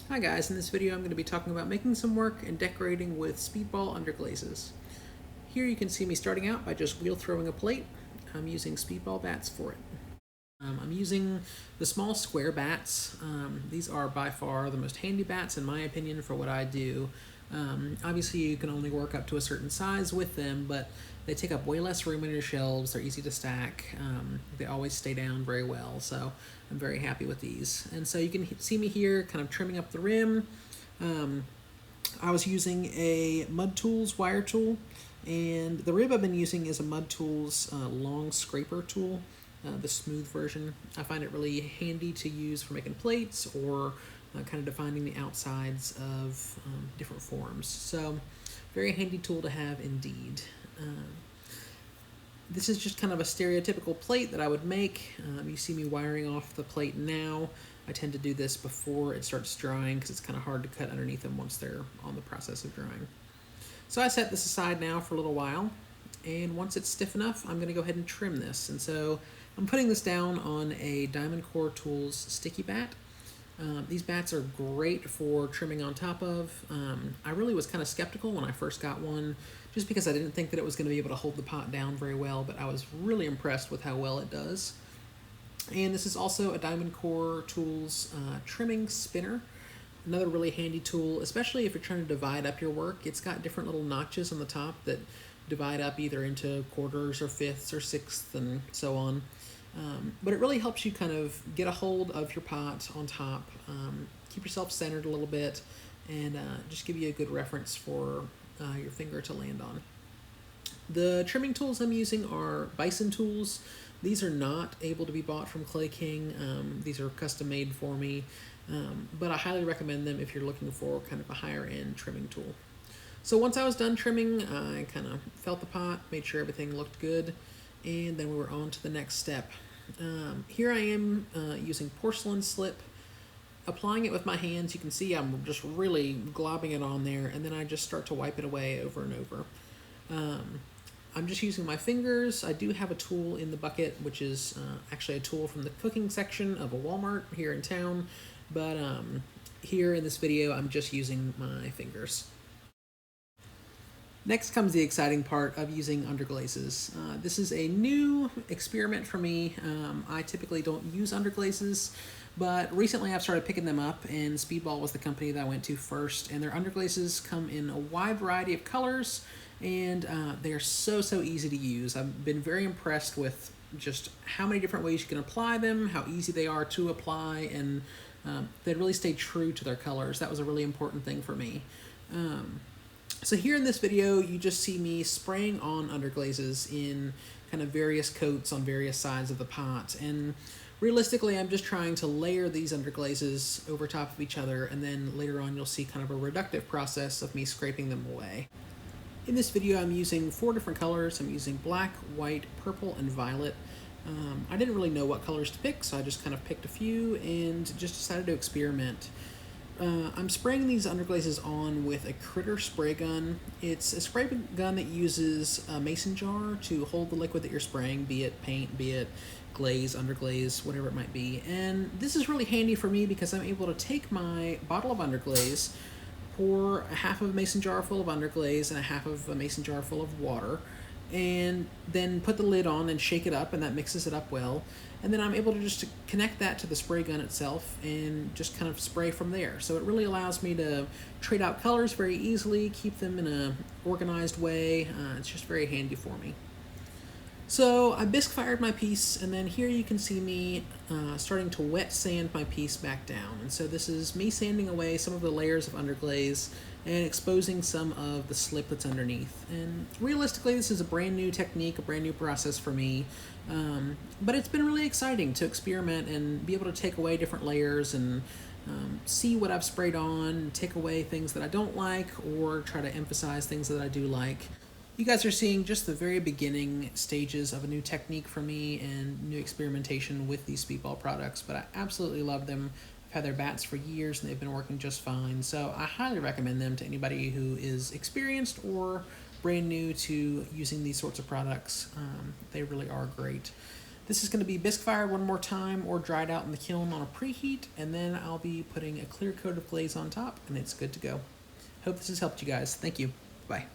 Hi guys, in this video I'm going to be talking about making some work and decorating with Speedball Underglazes. Here you can see me starting out by just wheel throwing a plate. I'm using Speedball bats for it. I'm using the small square bats. These are by far the most handy bats in my opinion for what I do. Obviously you can only work up to a certain size with them, but they take up way less room on your shelves, they're easy to stack, they always stay down very well, so I'm very happy with these. And so you can see me here kind of trimming up the rim. I was using a Mud Tools wire tool, and the rib I've been using is a Mud Tools long scraper tool, the smooth version. I find it really handy to use for making plates or kind of defining the outsides of different forms. So very handy tool to have indeed. This is just kind of a stereotypical plate that I would make. You see me wiring off the plate now. I tend to do this before it starts drying because it's kind of hard to cut underneath them once they're on the process of drying. So I set this aside now for a little while, and once it's stiff enough, I'm going to go ahead and trim this. And so I'm putting this down on a Diamond Core Tools sticky bat. These bats are great for trimming on top of. I really was kind of skeptical when I first got one, just because I didn't think that it was going to be able to hold the pot down very well, but I was really impressed with how well it does. And this is also a Diamond Core Tools trimming spinner. Another really handy tool, especially if you're trying to divide up your work. It's got different little notches on the top that divide up either into quarters or fifths or sixths and so on. But it really helps you kind of get a hold of your pot on top, keep yourself centered a little bit, and just give you a good reference for your finger to land on. The trimming tools I'm using are Bison tools. These are not able to be bought from Clay King. These are custom made for me, but I highly recommend them if you're looking for kind of a higher end trimming tool. So once I was done trimming, I kind of felt the pot, made sure everything looked good, and then we were on to the next step. Here I am using porcelain slip, applying it with my hands. You can see I'm just really globbing it on there, and then I just start to wipe it away over and over. I'm just using my fingers. I do have a tool in the bucket, which is actually a tool from the cooking section of a Walmart here in town, but here in this video I'm just using my fingers. Next comes the exciting part of using underglazes. This is a new experiment for me. I typically don't use underglazes, but recently I've started picking them up, and Speedball was the company that I went to first, and their underglazes come in a wide variety of colors, and they're so easy to use. I've been very impressed with just how many different ways you can apply them, how easy they are to apply, and they really stay true to their colors. That was a really important thing for me. So here in this video, you just see me spraying on underglazes in kind of various coats on various sides of the pot. And realistically, I'm just trying to layer these underglazes over top of each other, and then later on you'll see kind of a reductive process of me scraping them away. In this video, I'm using 4 different colors. I'm using black, white, purple, and violet. I didn't really know what colors to pick, so I just kind of picked a few and just decided to experiment. I'm spraying these underglazes on with a Critter spray gun. It's a spray gun that uses a mason jar to hold the liquid that you're spraying, be it paint, be it glaze, underglaze, whatever it might be. And this is really handy for me because I'm able to take my bottle of underglaze, pour a half of a mason jar full of underglaze and a half of a mason jar full of water, and then put the lid on and shake it up, and that mixes it up well. And then I'm able to just connect that to the spray gun itself and just kind of spray from there. So it really allows me to trade out colors very easily, keep them in an organized way. It's just very handy for me. So I bisque fired my piece, and then here you can see me starting to wet sand my piece back down. And so this is me sanding away some of the layers of underglaze and exposing some of the slip that's underneath. And realistically, this is a brand new technique, a brand new process for me, but it's been really exciting to experiment and be able to take away different layers and see what I've sprayed on, take away things that I don't like, or try to emphasize things that I do like. You guys are seeing just the very beginning stages of a new technique for me and new experimentation with these Speedball products, but I absolutely love them. I've had their bats for years and they've been working just fine, so I highly recommend them to anybody who is experienced or brand new to using these sorts of products. They really are great. This is going to be bisque fired one more time or dried out in the kiln on a preheat, and then I'll be putting a clear coat of glaze on top, and it's good to go. Hope this has helped you guys. Thank you. Bye.